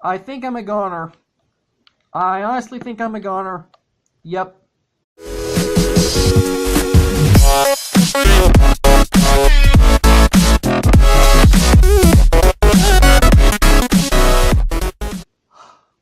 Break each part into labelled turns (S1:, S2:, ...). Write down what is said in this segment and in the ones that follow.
S1: I think I'm a goner. I honestly think I'm a goner. Yep.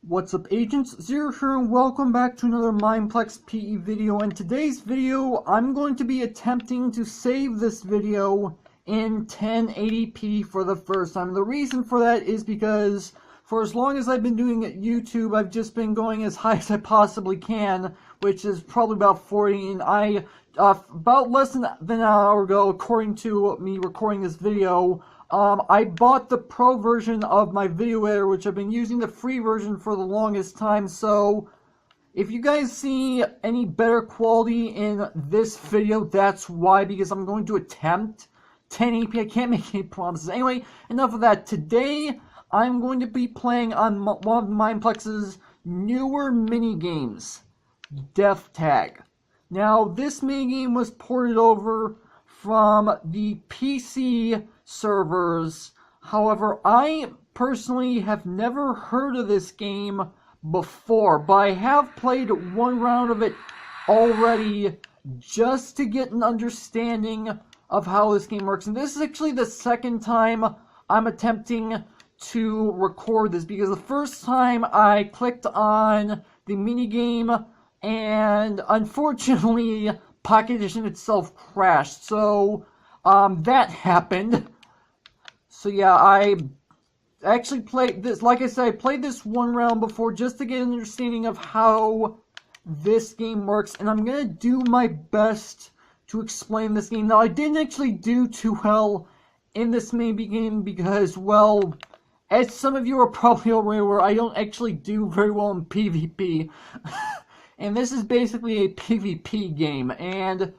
S1: What's up, Agents? Zero here, and welcome back to another Mineplex PE video. In today's video, I'm going to be attempting to save this video in 1080p for the first time. The reason for that is because for as long as I've been doing YouTube, I've just been going as high as I possibly can, which is probably about 40, and about less than an hour ago, according to me recording this video, I bought the pro version of my video editor, which I've been using the free version for the longest time. So if you guys see any better quality in this video, that's why, because I'm going to attempt 1080p. I can't make any promises. Anyway, enough of that. Today, I'm going to be playing on one of Mineplex's newer minigames, Death Tag. Now, this minigame was ported over from the PC servers. However, I personally have never heard of this game before, but I have played one round of it already just to get an understanding of how this game works. And this is actually the second time I'm attempting to record this, because the first time I clicked on the minigame and unfortunately Pocket Edition itself crashed. So that happened. So yeah, I actually played this, like I said, I played this one round before just to get an understanding of how this game works, and I'm gonna do my best to explain this game. Now, I didn't actually do too well in this mini game because, well, as some of you are probably already aware, I don't actually do very well in PvP. And this is basically a PvP game, and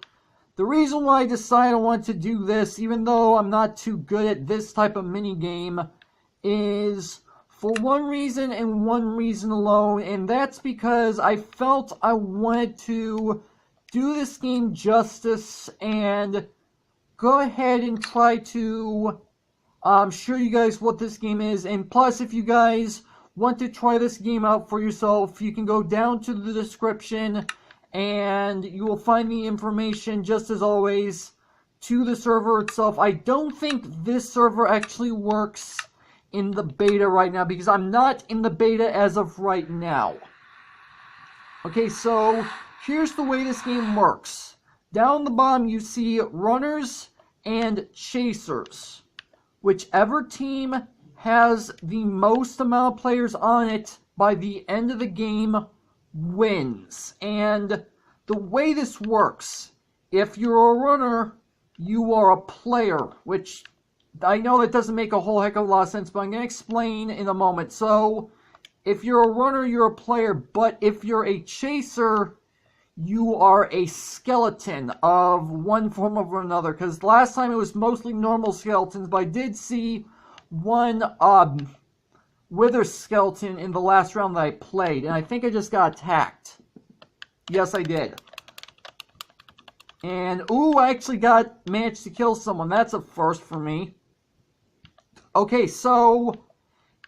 S1: the reason why I decided I want to do this, even though I'm not too good at this type of minigame, is for one reason and one reason alone, and that's because I felt I wanted to do this game justice and go ahead and try to show you guys what this game is. And plus, if you guys want to try this game out for yourself, you can go down to the description and you will find the information, just as always, to the server itself. I don't think this server actually works in the beta right now, because I'm not in the beta as of right now. Okay, so here's the way this game works. Down the bottom you see runners and chasers. Whichever team has the most amount of players on it by the end of the game wins. And the way this works, if you're a runner, you are a player, which I know that doesn't make a whole heck of a lot of sense, but I'm going to explain in a moment. So, if you're a runner, you're a player, but if you're a chaser, you are a skeleton of one form or another, because last time it was mostly normal skeletons, but I did see one wither skeleton in the last round that I played, and I think I just got attacked. Yes, I did. And, ooh, I actually managed to kill someone. That's a first for me. Okay, so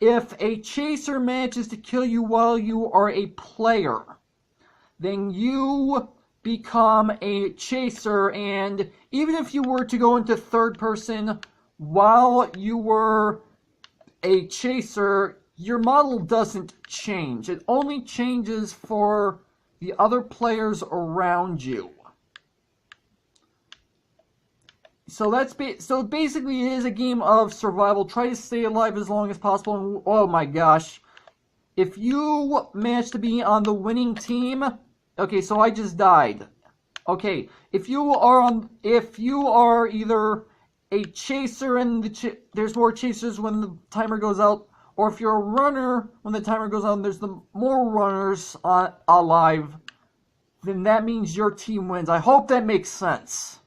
S1: if a chaser manages to kill you while you are a player, then you become a chaser, and even if you were to go into third person while you were a chaser, your model doesn't change. It only changes for the other players around you. So so basically it is a game of survival. Try to stay alive as long as possible. And, oh my gosh. If you manage to be on the winning team, okay, so I just died. Okay, if you are either a chaser and there's more chasers when the timer goes out, or if you're a runner when the timer goes out and there's more runners alive, then that means your team wins. I hope that makes sense.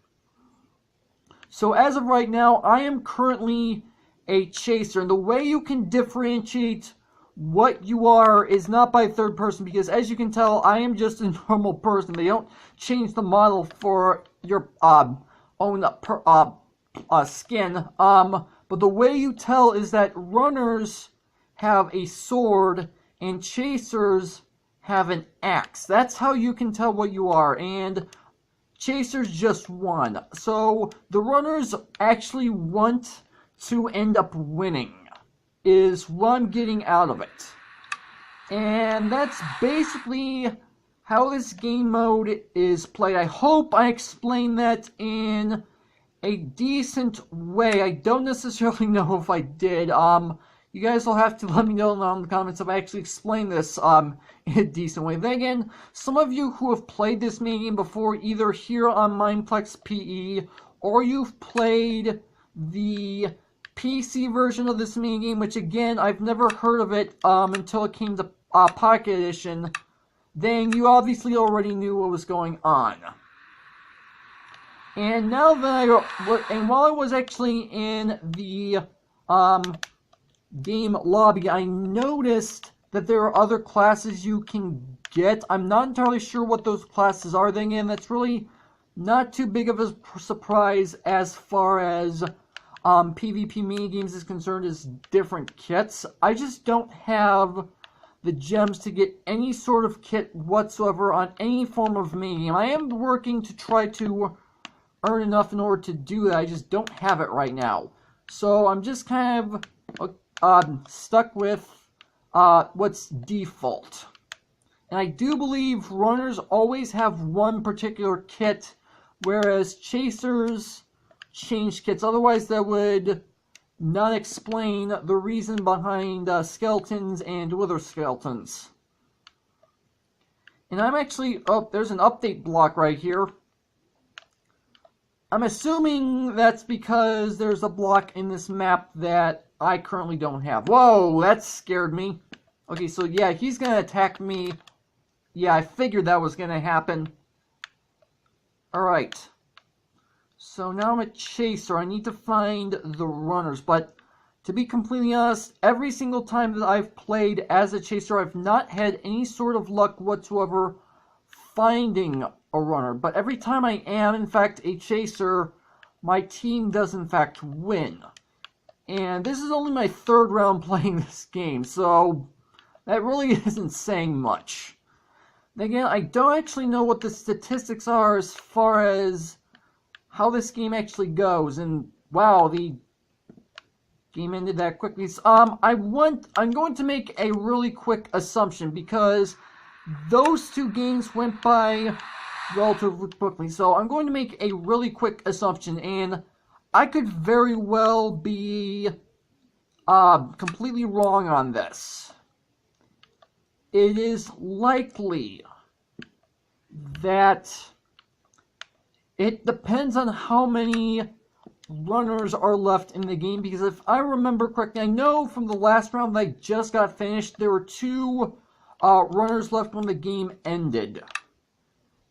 S1: So as of right now, I am currently a chaser, and the way you can differentiate what you are is not by third person, because as you can tell, I am just a normal person. They don't change the model for your own skin. But the way you tell is that runners have a sword and chasers have an axe. That's how you can tell what you are, and chasers just won. So the runners actually want to end up winning, is what I'm getting out of it. And that's basically how this game mode is played. I hope I explained that in a decent way. I don't necessarily know if I did. You guys will have to let me know in the comments if I actually explained this in a decent way. Then again, some of you who have played this minigame before, either here on Mineplex PE, or you've played the PC version of this minigame, which again, I've never heard of it until it came to Pocket Edition, then you obviously already knew what was going on. And now that while I was actually in the game lobby, I noticed that there are other classes you can get. I'm not entirely sure what those classes are. Then again, that's really not too big of a surprise as far as PvP minigames is concerned, is different kits. I just don't have the gems to get any sort of kit whatsoever on any form of minigame. I am working to try to earn enough in order to do that. I just don't have it right now. So I'm just kind of stuck with what's default. And I do believe runners always have one particular kit, whereas chasers change kits. Otherwise, that would not explain the reason behind skeletons and wither skeletons. And I'm actually... oh, there's an update block right here. I'm assuming that's because there's a block in this map that I currently don't have. Whoa, that scared me. Okay, so yeah, he's going to attack me. Yeah, I figured that was going to happen. Alright. So now I'm a chaser. I need to find the runners. But to be completely honest, every single time that I've played as a chaser, I've not had any sort of luck whatsoever finding a runner. But every time I am, in fact, a chaser, my team does, in fact, win. And this is only my third round playing this game, so that really isn't saying much. Again, I don't actually know what the statistics are as far as how this game actually goes. And wow, the game ended that quickly. So, I'm going to make a really quick assumption because those two games went by relatively quickly. So I'm going to make a really quick assumption, and I could very well be completely wrong on this. It is likely that it depends on how many runners are left in the game, because if I remember correctly, I know from the last round that I just got finished, there were 2 runners left when the game ended.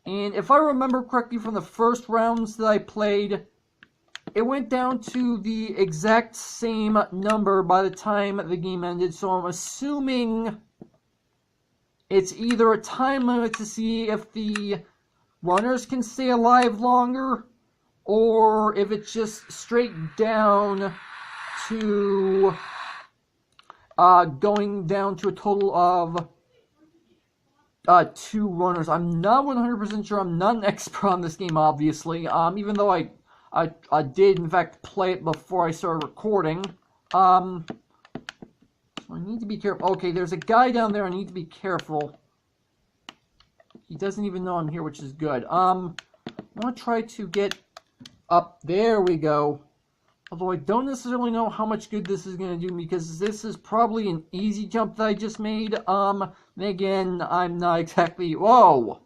S1: And if I remember correctly from the first rounds that I played, it went down to the exact same number by the time the game ended, so I'm assuming it's either a time limit to see if the runners can stay alive longer, or if it's just straight down to going down to a total of 2 runners. I'm not 100% sure. I'm not an expert on this game, obviously, even though I did, in fact, play it before I started recording. So I need to be careful. Okay, there's a guy down there. I need to be careful. He doesn't even know I'm here, which is good. I want to try to get up. There we go. Although I don't necessarily know how much good this is going to do, because this is probably an easy jump that I just made. Then again, I'm not exactly... Whoa!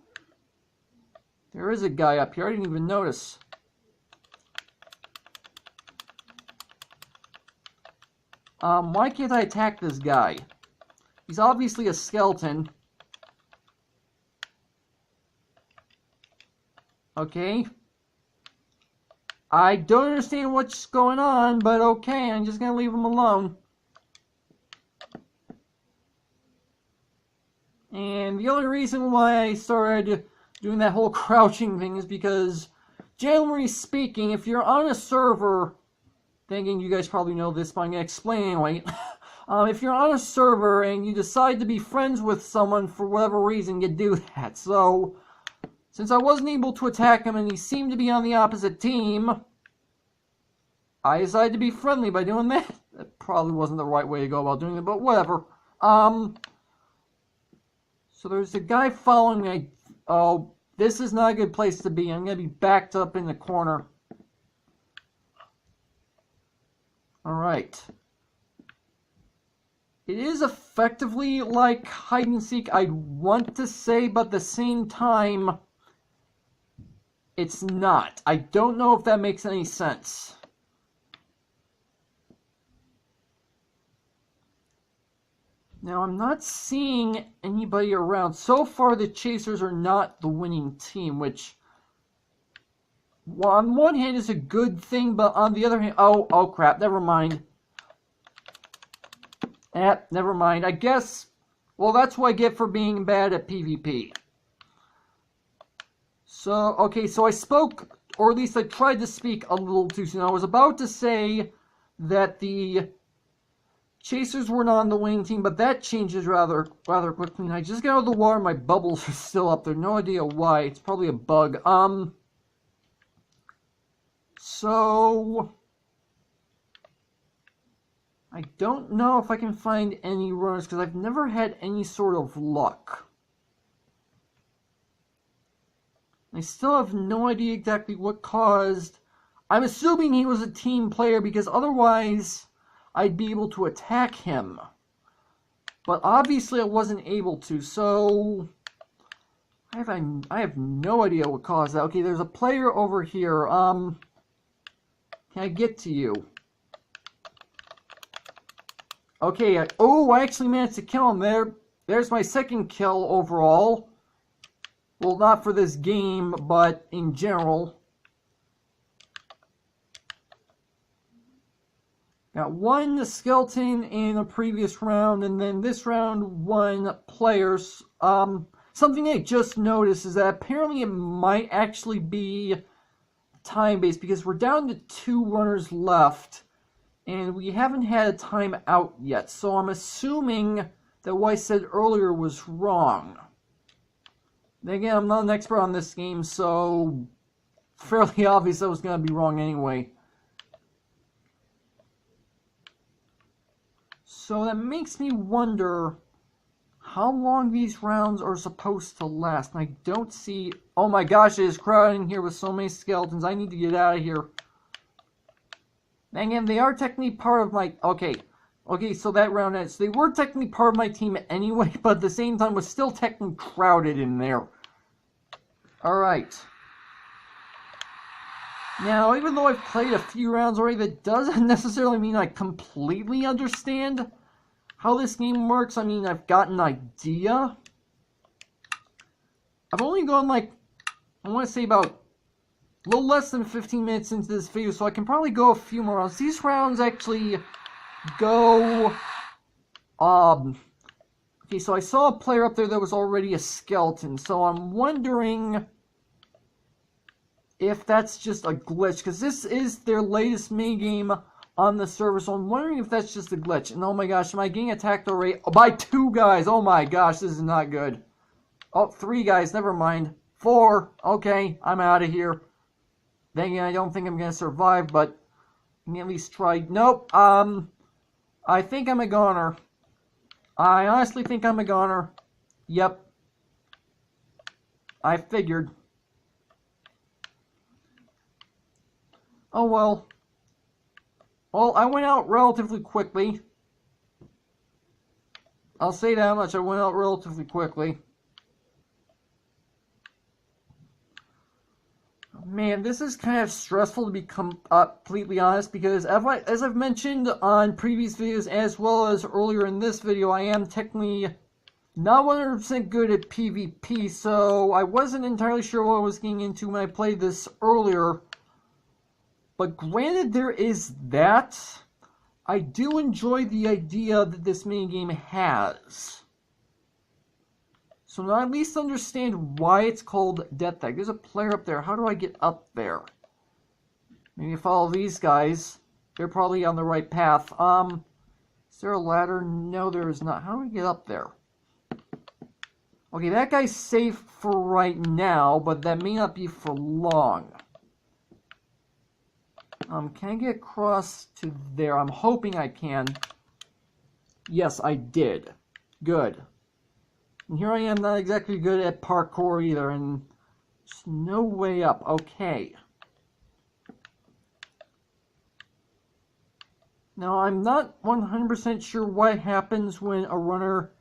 S1: There is a guy up here. I didn't even notice. Why can't I attack this guy? He's obviously a skeleton. Okay. I don't understand what's going on, but okay, I'm just gonna leave him alone. And the only reason why I started doing that whole crouching thing is because, generally speaking, if you're on a server, thinking you guys probably know this, but I'm gonna explain anyway. If you're on a server and you decide to be friends with someone for whatever reason, you do that. So, since I wasn't able to attack him and he seemed to be on the opposite team, I decided to be friendly by doing that. That probably wasn't the right way to go about doing it, but whatever. So there's a guy following me. Oh, this is not a good place to be. I'm going to be backed up in the corner. Alright. It is effectively like hide and seek, I want to say, but at the same time, it's not. I don't know if that makes any sense. Now, I'm not seeing anybody around. So far, the Chasers are not the winning team, which, well, on one hand, is a good thing, but on the other hand, oh crap, never mind. Never mind. I guess, well, that's what I get for being bad at PvP. So, okay, so I spoke, or at least I tried to speak a little too soon. I was about to say that the Chasers were not on the winning team, but that changes rather quickly. And I just got out of the water, my bubbles are still up there. No idea why. It's probably a bug. So I don't know if I can find any runners, because I've never had any sort of luck. I still have no idea exactly what caused. I'm assuming he was a team player, because otherwise I'd be able to attack him. But obviously I wasn't able to, so I have no idea what caused that. Okay, there's a player over here. Can I get to you? Okay, I actually managed to kill him. There's my second kill overall. Well, not for this game, but in general. Got one skeleton in a previous round, and then this round, one players. Something I just noticed is that apparently it might actually be time-based, because we're down to 2 runners left, and we haven't had a time out yet. So I'm assuming that what I said earlier was wrong. Then again, I'm not an expert on this game, so fairly obvious I was going to be wrong anyway. So that makes me wonder how long these rounds are supposed to last. And I don't see... Oh my gosh, it is crowded in here with so many skeletons. I need to get out of here. And again, they are technically part of my... Okay, so that round ends. They were technically part of my team anyway, but at the same time was still technically crowded in there. Alright. Now, even though I've played a few rounds already, that doesn't necessarily mean I completely understand how this game works. I mean, I've got an idea. I've only gone, like, I want to say about a little less than 15 minutes into this video, so I can probably go a few more rounds. These rounds actually go... Okay, so I saw a player up there that was already a skeleton, so I'm wondering if that's just a glitch, because this is their latest minigame on the server, so I'm wondering if that's just a glitch. And oh my gosh, am I getting attacked already? By 2 guys! Oh my gosh, this is not good. Oh, 3 guys, never mind. 4, okay, I'm out of here. Then again, I don't think I'm going to survive, but I can at least try. Nope, I think I'm a goner. I honestly think I'm a goner. Yep. I figured. Oh well. Well, I went out relatively quickly. I'll say that much, I went out relatively quickly. Man, this is kind of stressful to be completely honest, because as I've mentioned on previous videos as well as earlier in this video, I am technically not 100% good at PvP, so I wasn't entirely sure what I was getting into when I played this earlier. But granted there is that, I do enjoy the idea that this minigame has. So now I at least understand why it's called Death Tag. There's a player up there. How do I get up there? Maybe follow these guys. They're probably on the right path. Is there a ladder? No, there is not. How do we get up there? Okay, that guy's safe for right now, but that may not be for long. Can I get across to there? I'm hoping I can. Yes, I did. Good. And here I am, not exactly good at parkour either, and there's no way up. Okay. Now, I'm not 100% sure what happens when a runner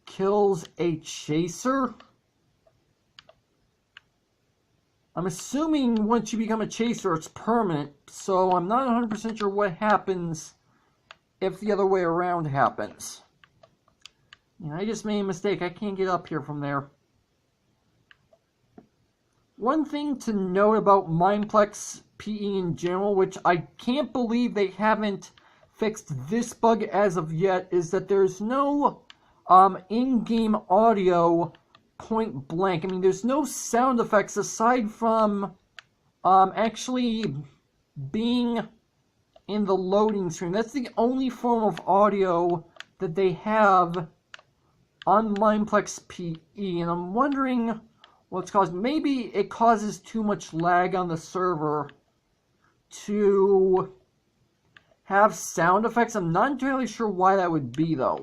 S1: kills a chaser. I'm assuming once you become a chaser, it's permanent, so I'm not 100% sure what happens if the other way around happens. Yeah, I just made a mistake. I can't get up here from there. One thing to note about Mineplex PE in general, which I can't believe they haven't fixed this bug as of yet, is that there's no in-game audio point blank. I mean, there's no sound effects aside from actually being in the loading screen. That's the only form of audio that they have on Mineplex PE, and I'm wondering what's caused. Maybe it causes too much lag on the server to have sound effects. I'm not entirely sure why that would be, though.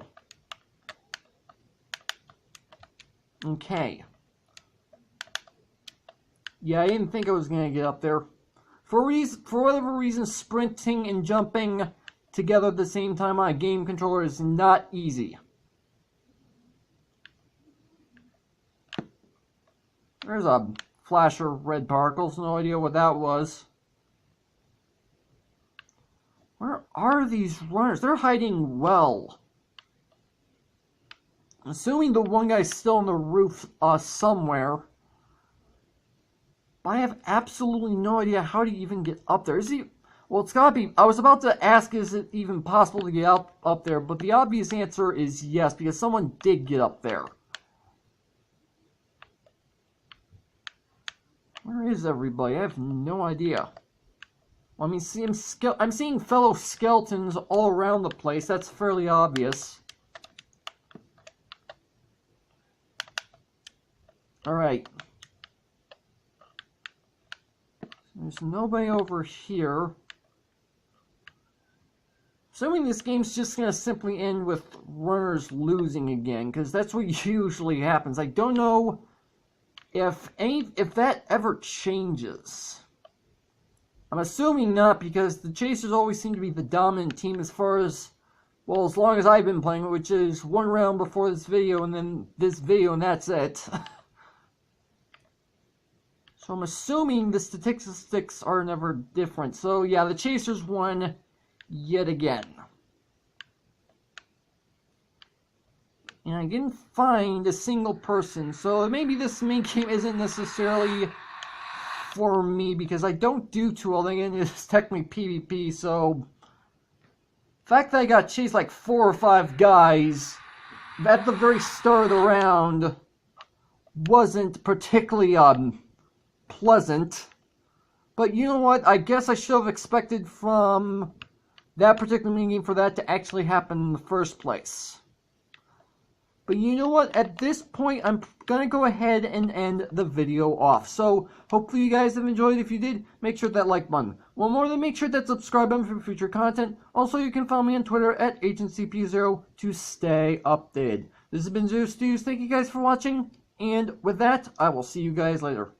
S1: Okay. Yeah, I didn't think I was going to get up there. For whatever reason, sprinting and jumping together at the same time on a game controller is not easy. There's a flash of red particles. No idea what that was. Where are these runners? They're hiding well. I'm assuming the one guy's still on the roof somewhere. But I have absolutely no idea how to even get up there. Is he? Well, it's gotta be. I was about to ask, is it even possible to get up there? But the obvious answer is yes, because someone did get up there. Where is everybody? I have no idea. Well, I mean, I'm seeing fellow skeletons all around the place. That's fairly obvious. Alright. There's nobody over here. Assuming this game's just going to simply end with runners losing again, because that's what usually happens. I don't know if that ever changes. I'm assuming not, because the Chasers always seem to be the dominant team as far as, well, as long as I've been playing, which is one round before this video and then this video, and that's it. So I'm assuming the statistics are never different. So yeah, the Chasers won yet again. And I didn't find a single person, so maybe this main game isn't necessarily for me, because I don't do too well. Again, it's technically PvP, so the fact that I got chased like 4 or 5 guys at the very start of the round wasn't particularly pleasant. But you know what? I guess I should have expected from that particular minigame for that to actually happen in the first place. But you know what? At this point, I'm going to go ahead and end the video off. So, hopefully you guys have enjoyed. If you did, make sure that like button. One more, then make sure that subscribe button for future content. Also, you can follow me on Twitter at AgentCP0 to stay updated. This has been Zero Studios. Thank you guys for watching. And with that, I will see you guys later.